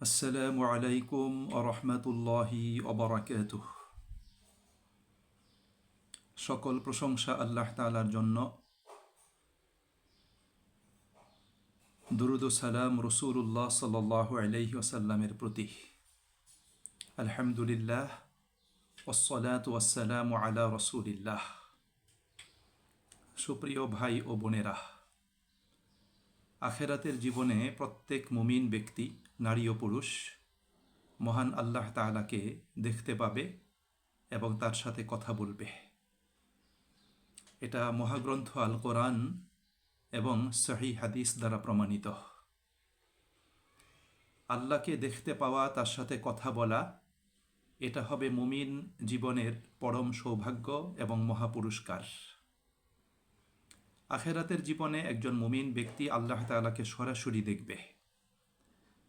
আসসালামু আলাইকুম আরহামতুল্লাহি ওবারাকাতুহ। সকল প্রশংসা আল্লাহ তাআলার জন্য। দুরুদ ও সালাম রাসূলুল্লাহ সাল্লাল্লাহু আলাইহি ওয়াসাল্লামের প্রতি। আলহামদুলিল্লাহ ওয়াসসালাতু ওয়াসসালামু আলা রাসূলিল্লাহ। সুপ্রিয় ভাই ও বোনেরা, আখেরাতের জীবনে প্রত্যেক মুমিন ব্যক্তি, নারী ও পুরুষ, মহান আল্লাহ তাআলাকে দেখতে পাবে এবং তার সাথে কথা বলবে। এটা মহাগ্রন্থ আল কোরআন এবং সহিহ হাদিস দ্বারা প্রমাণিত। আল্লাহকে দেখতে পাওয়া, তার সাথে কথা বলা, এটা হবে মুমিন জীবনের পরম সৌভাগ্য এবং মহাপুরস্কার। আখেরাতের জীবনে একজন মুমিন ব্যক্তি আল্লাহ তাআলাকে সরাসরি দেখবে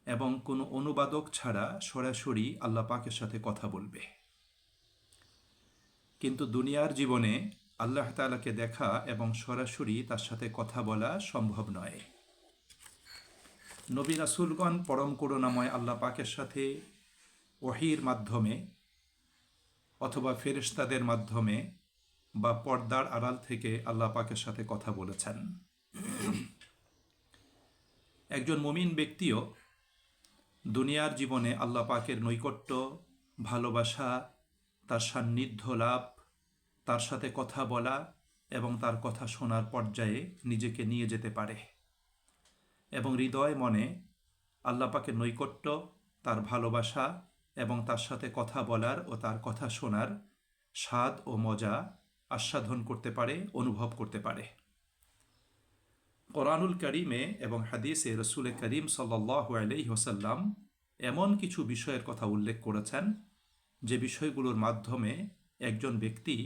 এবং কোনো অনুবাদক ছাড়া সরাসরি আল্লাহ পাকের সাথে কথা বলবে। কিন্তু দুনিয়ার জীবনে আল্লাহ তাআলাকে দেখা এবং সরাসরি তার সাথে কথা বলা সম্ভব নয়। নবী রাসূলগণ পরম করুণাময় আল্লাহ পাকের সাথে ওহীর মাধ্যমে অথবা ফেরেশতাদের মাধ্যমে বা পর্দার আড়াল থেকে আল্লাহ পাকের সাথে কথা বলেছেন। একজন মুমিন ব্যক্তিও দুনিয়ার জীবনে আল্লাহ পাকের নৈকট্য, ভালোবাসা, তার সান্নিধ্য লাভ, তার সাথে কথা বলা এবং তার কথা শোনার পর্যায়ে নিজেকে নিয়ে যেতে পারে এবং হৃদয় মনে আল্লাহ পাকের নৈকট্য, তার ভালোবাসা এবং তার সাথে কথা বলার ও তার কথা শোনার স্বাদ ও মজা আস্বাদন করতে পারে, অনুভব করতে পারে। কোরআনুল কারীমে এবং হাদিসে রাসূল করিম সাল্লাল্লাহু আলাইহি ওয়াসাল্লাম এমন কিছু বিষয়ের কথা উল্লেখ করেছেন যে বিষয়গুলোর মাধ্যমে একজন ব্যক্তি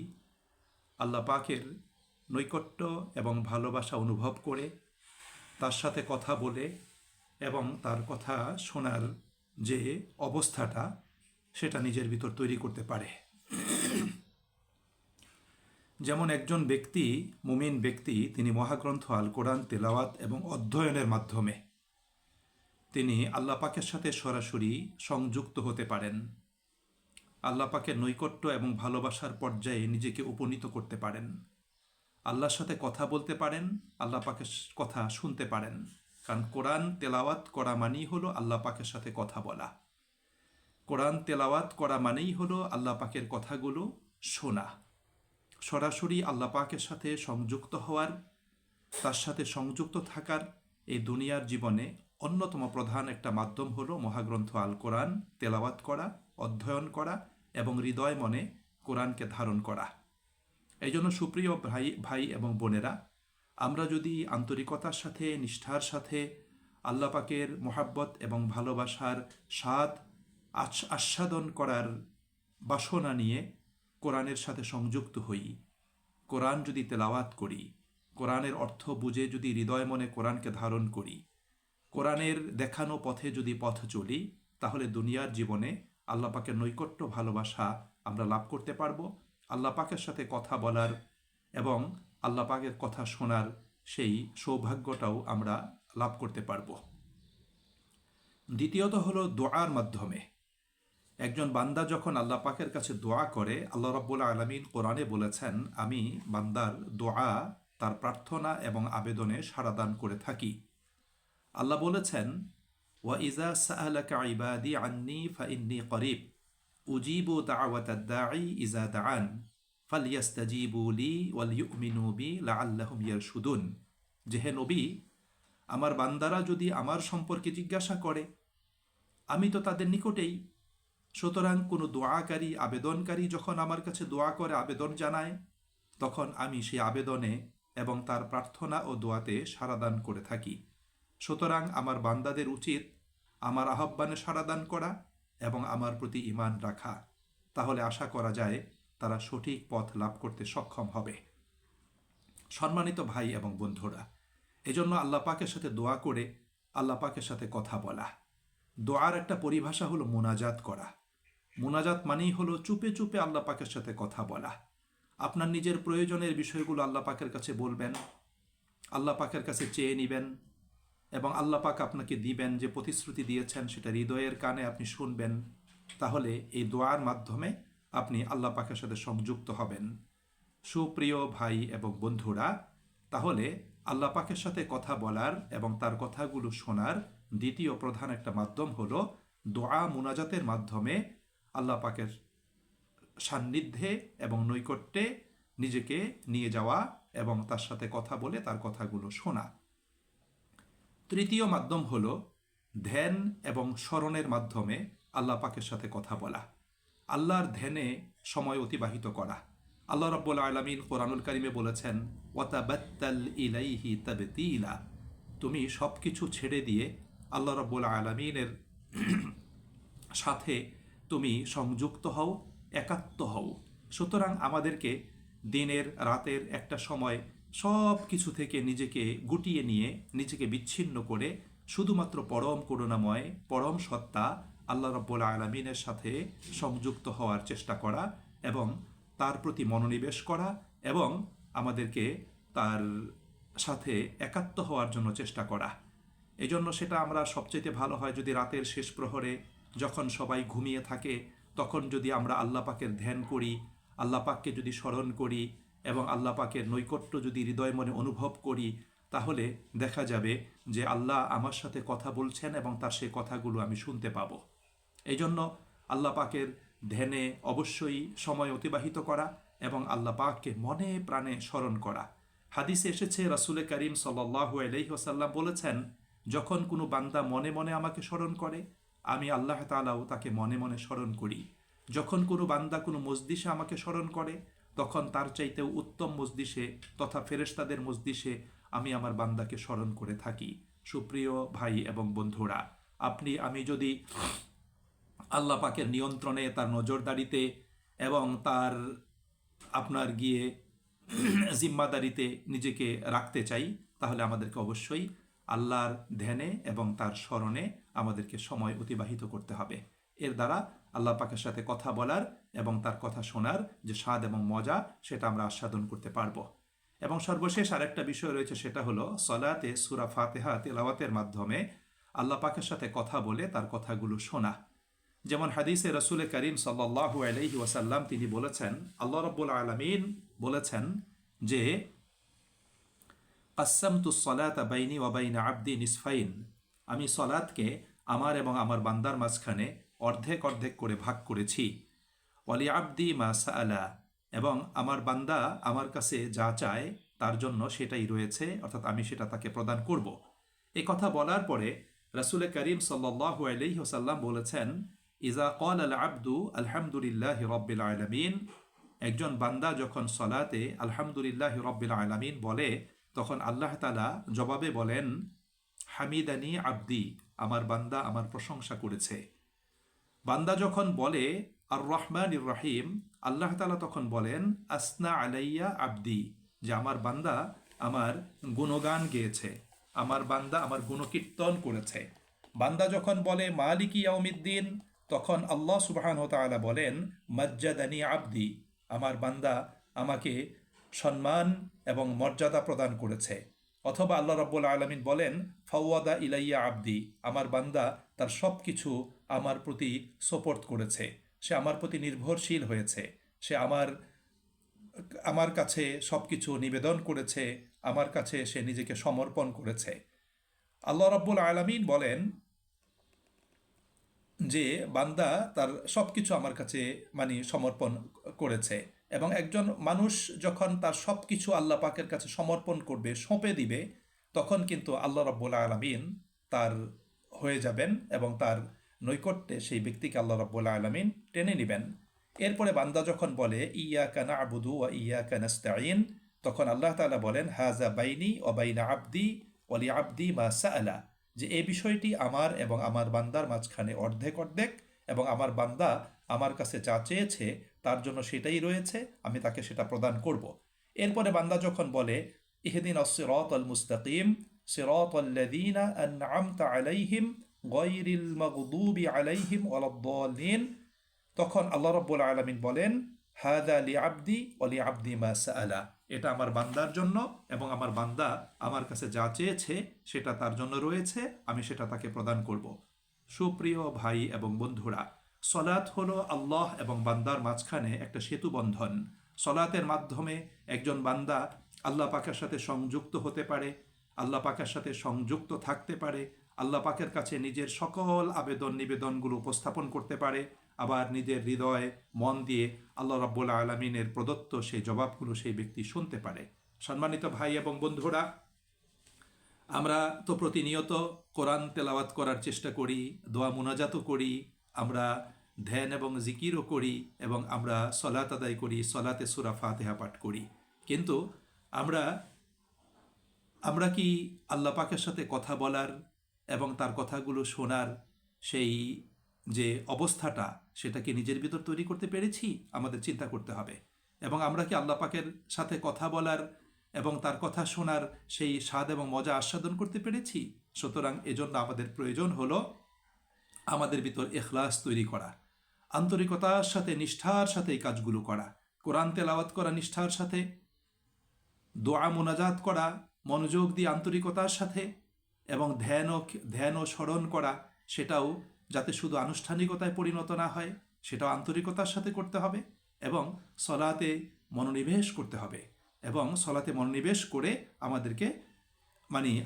আল্লাহ পাকের নৈকট্য এবং ভালোবাসা অনুভব করে, তার সাথে কথা বলে এবং তার কথা শোনার যে অবস্থাটা সেটা নিজের ভিতর তৈরি করতে পারে। যেমন একজন ব্যক্তি, মুমিন ব্যক্তি, তিনি মহাগ্রন্থ আল কোরআন তেলাওয়াত এবং অধ্যয়নের মাধ্যমে তিনি আল্লাহ পাকের সাথে সরাসরি সংযুক্ত হতে পারেন। আল্লাহ পাকের নৈকট্য এবং ভালোবাসার পর্যায়ে নিজেকে উপনীত করতে পারেন। আল্লাহর সাথে কথা বলতে পারেন, আল্লাহ পাকের কথা শুনতে পারেন। কারণ কোরআন তেলাওয়াত করা মানেই হলো আল্লাহ পাকের সাথে কথা বলা। কোরআন তেলাওয়াত করা মানেই হলো আল্লাহ পাকের কথাগুলো শোনা। সরাসরি আল্লাহ পাকের সাথে সংযুক্ত হওয়ার, তার সাথে সংযুক্ত থাকার এই দুনিয়ার জীবনে অন্যতম প্রধান একটা মাধ্যম হলো মহাগ্রন্থ আল কোরআন তেলাওয়াত করা, অধ্যয়ন করা এবং হৃদয় মনে কোরআনকে ধারণ করা। এই জন্য সুপ্রিয় ভাই এবং বোনেরা, আমরা যদি আন্তরিকতার সাথে, নিষ্ঠার সাথে আল্লাহ পাকের মোহাব্বত এবং ভালোবাসার স্বাদ আস্বাদন করার বাসনা নিয়ে কোরআনের সাথে সংযুক্ত হই, কোরআন যদি তেলাওয়াত করি, কোরআনের অর্থ বুঝে যদি হৃদয় মনে কোরআনকে ধারণ করি, কোরআনের দেখানো পথে যদি পথ চলি, তাহলে দুনিয়ার জীবনে আল্লাহ পাকের নৈকট্য, ভালোবাসা আমরা লাভ করতে পারবো। আল্লাহ পাকের সাথে কথা বলার এবং আল্লাহ পাকের কথা শোনার সেই সৌভাগ্যটাও আমরা লাভ করতে পারবো। দ্বিতীয়ত হলো দোয়ার মাধ্যমে। একজন বান্দা যখন আল্লাহ পাকের কাছে দোয়া করে, আল্লাহ রাব্বুল আলামিন কোরআনে বলেছেন, আমি বান্দার দোয়া, তার প্রার্থনা এবং আবেদনে সাড়াদান করে থাকি। আল্লাহ বলেছেন, ওয়া ইজা সাআলাকা ইবাদি আন্নি ফাইন্নী করিব উজিবু দাওয়াতাদ দাঈ ইজা দাআন ফালইস্তাজিবু লি ওয়াল ইউমিনু বি লাআল্লাহুম ইয়ারশুদুন। যে হে নবী, আমার বান্দারা যদি আমার সম্পর্কে জিজ্ঞাসা করে, আমি তো তাদের নিকটেই। সুতরাং কোনো দোয়াকারী, আবেদনকারী যখন আমার কাছে দোয়া করে, আবেদন জানায়, তখন আমি সেই আবেদনে এবং তার প্রার্থনা ও দোয়াতে সাড়াদান করে থাকি। সুতরাং আমার বান্দাদের উচিত আমার আহ্বানে সাড়াদান করা এবং আমার প্রতি ঈমান রাখা। তাহলে আশা করা যায় তারা সঠিক পথ লাভ করতে সক্ষম হবে। সম্মানিত ভাই এবং বন্ধুরা, এজন্য আল্লাহ পাকের সাথে দোয়া করে আল্লাহ পাকের সাথে কথা বলা। দোয়ার একটা পরিভাষা হলো মুনাজাত করা। মুনাজাত মানেই হলো চুপে চুপে আল্লাহ পাকের সাথে কথা বলা। আপনার নিজের প্রয়োজনের বিষয়গুলো আল্লাহ পাকের কাছে বলবেন, আল্লাহ পাকের কাছে চেয়ে নেবেন, এবং আল্লাহ পাক আপনাকে দিবেন, যে প্রতিশ্রুতি দিয়েছেন সেটা হৃদয়ের কানে আপনি শুনবেন, তাহলে এই দোয়ার মাধ্যমে আপনি আল্লাহ পাকের সাথে সংযুক্ত হবেন। সুপ্রিয় ভাই এবং বন্ধুরা, তাহলে আল্লাহ পাকের সাথে কথা বলার এবং তার কথাগুলো শোনার দ্বিতীয় প্রধান একটা মাধ্যম হলো দোয়া মুনাজাতের মাধ্যমে আল্লাহ পাকের সান্নিধ্যে এবং নৈকট্যে নিজেকে নিয়ে যাওয়া এবং তার সাথে কথা বলে তার কথাগুলো শোনা। তৃতীয় মাধ্যম হল ধ্যান এবং স্মরণের মাধ্যমে আল্লাহ পাকের সাথে কথা বলা, আল্লাহর ধ্যানে সময় অতিবাহিত করা। আল্লাহ রাব্বুল আলামিন কোরআনুল কারিমে বলেছেন, ওয়াতাবাত্তাল ইলাইহি তাবতীলা, তুমি সব কিছু ছেড়ে দিয়ে আল্লাহ রাব্বুল আলামিনের সাথে তুমি সংযুক্ত হও, একাত্ম হও। সুতরাং আমাদেরকে দিনের রাতের একটা সময় সব কিছু থেকে নিজেকে গুটিয়ে নিয়ে, নিজেকে বিচ্ছিন্ন করে শুধুমাত্র পরম করুণাময় পরম সত্তা আল্লাহ রাব্বুল আলামিনের সাথে সংযুক্ত হওয়ার চেষ্টা করা এবং তার প্রতি মনোনিবেশ করা এবং আমাদেরকে তার সাথে একাত্ম হওয়ার জন্য চেষ্টা করা। এই জন্য সেটা আমরা সবচেয়ে ভালো হয় যদি রাতের শেষ প্রহরে, যখন সবাই ঘুমিয়ে থাকে, তখন যদি আমরা আল্লাহ পাকের ধ্যান করি, আল্লাহ পাককে যদি স্মরণ করি এবং আল্লাহ পাকের নৈকট্য যদি হৃদয় মনে অনুভব করি, তাহলে দেখা যাবে যে আল্লাহ আমার সাথে কথা বলছেন এবং তার সেই কথাগুলো আমি শুনতে পাব। এই জন্য আল্লাহ পাকের ধ্যানে অবশ্যই সময় অতিবাহিত করা এবং আল্লাহ পাককে মনে প্রাণে স্মরণ করা। হাদিসে এসেছে, রাসূল করিম সাল্লাল্লাহু আলাইহি ওয়াসাল্লাম বলেছেন, যখন কোনো বান্দা মনে মনে আমাকে স্মরণ করে, আমি আল্লাহ তাআলাও তাকে মনে মনে স্মরণ করি। যখন কোনো বান্দা কোনো মজলিসে আমাকে স্মরণ করে, তখন তার চাইতেও উত্তম মজলিসে তথা ফেরেশতাদের মজলিসে আমি আমার বান্দাকে স্মরণ করে থাকি। সুপ্রিয় ভাই এবং বন্ধুরা, আপনি আমি যদি আল্লাহ পাকের নিয়ন্ত্রণে, তার নজরদারিতে এবং তার আপনার গিয়ে জিম্মাদারিতে নিজেকে রাখতে চাই, তাহলে আমাদেরকে অবশ্যই আল্লাহর ধ্যানে এবং তার স্মরণে আমাদেরকে সময় অতিবাহিত করতে হবে। এর দ্বারা আল্লাহ পাকের সাথে কথা বলার এবং তার কথা শোনার যে স্বাদ এবং মজা, সেটা আমরা আস্বাদন করতে পারবো। এবং সর্বশেষ আরেকটা বিষয় রয়েছে, সেটা হলো সলাতে সূরা ফাতিহা তিলাওয়াতের মাধ্যমে আল্লাহ পাকের সাথে কথা বলে তার কথাগুলো শোনা। যেমন হাদিসে রাসূল করিম সাল্লাল্লাহু আলাইহি ওয়াসাল্লাম তিনি বলেছেন, আল্লাহ রাব্বুল আলামিন বলেছেন যে, কাসসামতু সলাতা বাইনি ওয়া বাইনা আবদি নিসফাইন, আমি সলাতকে আমার এবং আমার বান্দার মাঝখানে অর্ধেক অর্ধেক করে ভাগ করেছি। ওয়ালি আবদি মা সাআলা, এবং আমার বান্দা আমার কাছে যা চায় তার জন্য সেটাই রয়েছে, অর্থাৎ আমি সেটা তাকে প্রদান করব। এই কথা বলার পরে রাসূল করিম সাল্লাল্লাহু আলাইহি ওয়াসাল্লাম বলেছেন, ইজা ক্বাল আল আবদু আলহামদুলিল্লাহি রাব্বিল আলামিন, একজন বান্দা যখন সলাতে আলহামদুলিল্লাহি রাব্বিল আলামিন বলে, তখন আল্লাহ তাআলা জবাবে বলেন, হামিদানি আবদি, আমার বান্দা আমার প্রশংসা করেছে। বান্দা যখন বলে আর রহমানির রহিম, আল্লাহ তাআলা তখন বলেন, আসনা আলাইয়া আবদি, যে আমার বান্দা আমার গুণগান গেয়েছে, আমার বান্দা আমার গুণকীর্তন করেছে। বান্দা যখন বলে মালিক ইয়াউমিদ্দিন, তখন আল্লাহ সুবহানাহু ওয়া তাআলা বলেন, মাজ্জাদানি আবদি, আমার বান্দা আমাকে সম্মান এবং মর্যাদা প্রদান করেছে। অথবা আল্লাহ রাব্বুল আলামিন বলেন, ফাওয়াদা ইলাইয়া আবদি, আমার বান্দা তার সব কিছু আমার প্রতি সোপর্দ করেছে, সে আমার প্রতি নির্ভরশীল হয়েছে, সে আমার কাছে সব কিছু নিবেদন করেছে, আমার কাছে সে নিজেকে সমর্পণ করেছে। আল্লাহ রাব্বুল আলামিন বলেন যে বান্দা তার সব কিছু আমার কাছে সমর্পণ করেছে। এবং একজন মানুষ যখন তার সব কিছু আল্লাহ পাকের কাছে সমর্পণ করবে, সঁপে দিবে, তখন কিন্তু আল্লাহ রাব্বুল আলামিন তার হয়ে যাবেন এবং তার নৈকট্যে সেই ব্যক্তিকে আল্লাহ রাব্বুল আলামিন টেনে নেবেন। এরপরে বান্দা যখন বলে ইয়াকা না'বুদু ওয়া ইয়াকা নাস্তাঈন, তখন আল্লাহ তাআলা বলেন, হাযা বাইনি ওয়া বাইনা আবদি ওয়া লি আবদি মা সাআলা, যে এই বিষয়টি আমার এবং আমার বান্দার মাঝখানে অর্ধেক অর্ধেক, এবং আমার বান্দা আমার কাছে যা চেয়েছে তার জন্য সেটাই রয়েছে, আমি তাকে সেটা প্রদান করব। এরপরে বান্দা যখন বলে ইহদিনাস সিরাতাল মুস্তাকিম সিরাতাল্লাযীনা আন'আমতা আলাইহিম গায়রিল মাগদুবি আলাইহিম ওয়ালাদ-দাল্লিন, তখন আল্লাহ রাব্বুল আলামিন বলেন, হাযা লিআবদি ওয়া লিআবদি মা সাআলা, এটা আমার বান্দার জন্য এবং আমার বান্দা আমার কাছে যা চেয়েছে সেটা তার জন্য রয়েছে, আমি সেটা তাকে প্রদান করব। সুপ্রিয় ভাই এবং বন্ধুরা, সলাৎ হলো আল্লাহ এবং বান্দার মাঝখানে একটা সেতু বন্ধন। সলাতের মাধ্যমে একজন বান্দা আল্লাহ পাকের সাথে সংযুক্ত হতে পারে, আল্লাহ পাকের সাথে সংযুক্ত থাকতে পারে, আল্লাহ পাকের কাছে নিজের সকল আবেদন নিবেদনগুলো উপস্থাপন করতে পারে, আবার নিজের হৃদয় মন দিয়ে আল্লাহ রাব্বুল আলামিনের প্রদত্ত সেই জবাবগুলো সেই ব্যক্তি শুনতে পারে। সম্মানিত ভাই এবং বন্ধুরা, আমরা তো প্রতিনিয়ত কোরআন তেলাওয়াত করার চেষ্টা করি, দোয়া মুনাজাতও করি, আমরা ধ্যান এবং জিকিরও করি এবং আমরা সলাত আদায় করি, সলাতে সূরা ফাতিহা পাঠ করি। কিন্তু আমরা আমরা কি আল্লাহ পাকের সাথে কথা বলার এবং তার কথাগুলো শোনার সেই যে অবস্থাটা, সেটা কি নিজের ভিতর তৈরি করতে পেরেছি? আমাদের চিন্তা করতে হবে। এবং আমরা কি আল্লাহ পাকের সাথে কথা বলার এবং তার কথা শোনার সেই স্বাদ এবং মজা আস্বাদন করতে পেরেছি? সুতরাং এজন্য আমাদের প্রয়োজন হলো আমাদের ভিতর ইখলাস তৈরি করা, আন্তরিকতার সাথে নিষ্ঠার সাথে এই কাজগুলো করা, কোরআন তেলাওয়াত করা নিষ্ঠার সাথে, দোয়া মোনাজাত করা মনোযোগ দিয়ে আন্তরিকতার সাথে, এবং ধ্যান ও স্মরণ করা, সেটাও যাতে শুধু আনুষ্ঠানিকতায় পরিণত না হয়, সেটাও আন্তরিকতার সাথে করতে হবে। এবং সলাতে মনোনিবেশ করতে হবে, এবং সলাতে মনোনিবেশ করে আমাদেরকে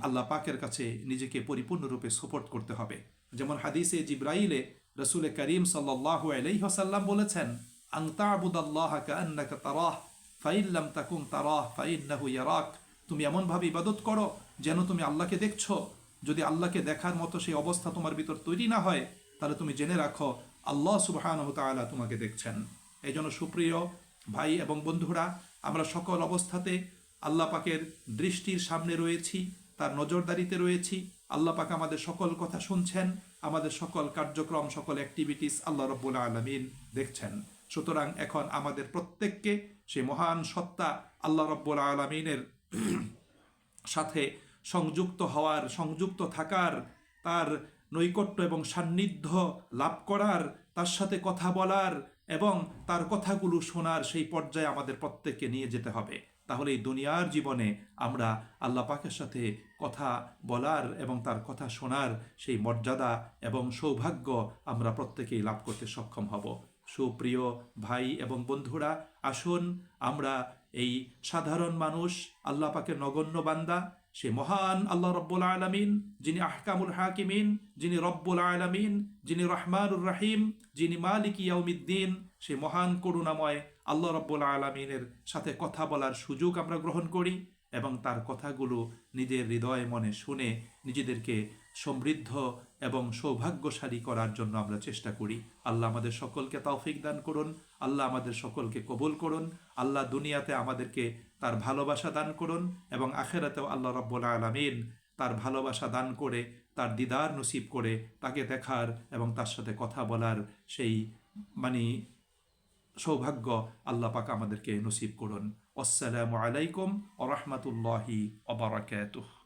আল্লাহ পাকের কাছে নিজেকে পরিপূর্ণরূপে সোপর্দ করতে হবে। যেমন হাদিসে জিব্রাইলে রসুল করিম সাল্লাল্লাহু আলাইহি ওয়াসাল্লাম বলেছেন, আন তা'বুদাল্লাহা কাআন্নাকা তারাহ ফাইন লাম তাকুন তারাহ ফাইন্নাহু ইয়ারাক। তুমি এমনভাবে ইবাদত করো যেন তুমি আল্লাহকে দেখছো। যদি আল্লাহকে দেখার মতো সেই অবস্থা তোমার ভিতর তৈরি না হয়, তাহলে তুমি জেনে রাখো আল্লাহ সুবহানাহু ওয়া তাআলা তোমাকে দেখছেন। এই জন্য সুপ্রিয় ভাই এবং বন্ধুরা, আমরা সকল অবস্থাতে আল্লাহ পাকের দৃষ্টির সামনে রয়েছি, তার নজরদারিতে রয়েছি। আল্লাহ পাক আমাদের সকল কথা শুনছেন, আমাদের সকল কার্যক্রম, সকল অ্যাক্টিভিটিস আল্লাহ রাব্বুল আলামিন দেখছেন। সুতরাং এখন আমাদের প্রত্যেককে সেই মহান সত্তা আল্লাহ রাব্বুল আলামিনের সাথে সংযুক্ত হওয়ার, সংযুক্ত থাকার, তার নৈকট্য এবং সান্নিধ্য লাভ করার, তার সাথে কথা বলার এবং তার কথাগুলো শোনার সেই পর্যায়ে আমাদের প্রত্যেককে নিয়ে যেতে হবে। তাহলে এই দুনিয়ার জীবনে আমরা আল্লাহ পাকের সাথে কথা বলার এবং তার কথা শোনার সেই মর্যাদা এবং সৌভাগ্য আমরা প্রত্যেকেই লাভ করতে সক্ষম হব। সুপ্রিয় ভাই এবং বন্ধুরা, আসুন আমরা এই সাধারণ মানুষ, আল্লাহ পাকের নগণ্য বান্দা, সে মহান আল্লাহ রব্বুল আলামিন, যিনি আহকামুল হাকিমিন, যিনি রব্বুল আলামিন, যিনি রহমানুর রহিম, যিনি মালিক ইয়াউমিদ্দিন, সে মহান করুণাময় আল্লাহ রব্বুল আলামিনের সাথে কথা বলার সুযোগ আমরা গ্রহণ করি এবং তার কথাগুলো নিজের হৃদয় মনে শুনে নিজেদেরকে সমৃদ্ধ এবং সৌভাগ্যশালী করার জন্য আমরা চেষ্টা করি। আল্লাহ আমাদের সকলকে তৌফিক দান করুন, আল্লাহ আমাদের সকলকে কবুল করুন, আল্লাহ দুনিয়াতে আমাদেরকে তার ভালোবাসা দান করুন এবং আখেরাতেও আল্লাহ রাব্বুল আলামিন তার ভালোবাসা দান করে, তার দিদার নসিব করে, তাকে দেখার এবং তার সাথে কথা বলার সেই সৌভাগ্য আল্লাহ পাক আমাদেরকে নসিব করুন। আসসালামু আলাইকুম ওয়া রাহমাতুল্লাহি ওয়া বারাকাতুহু।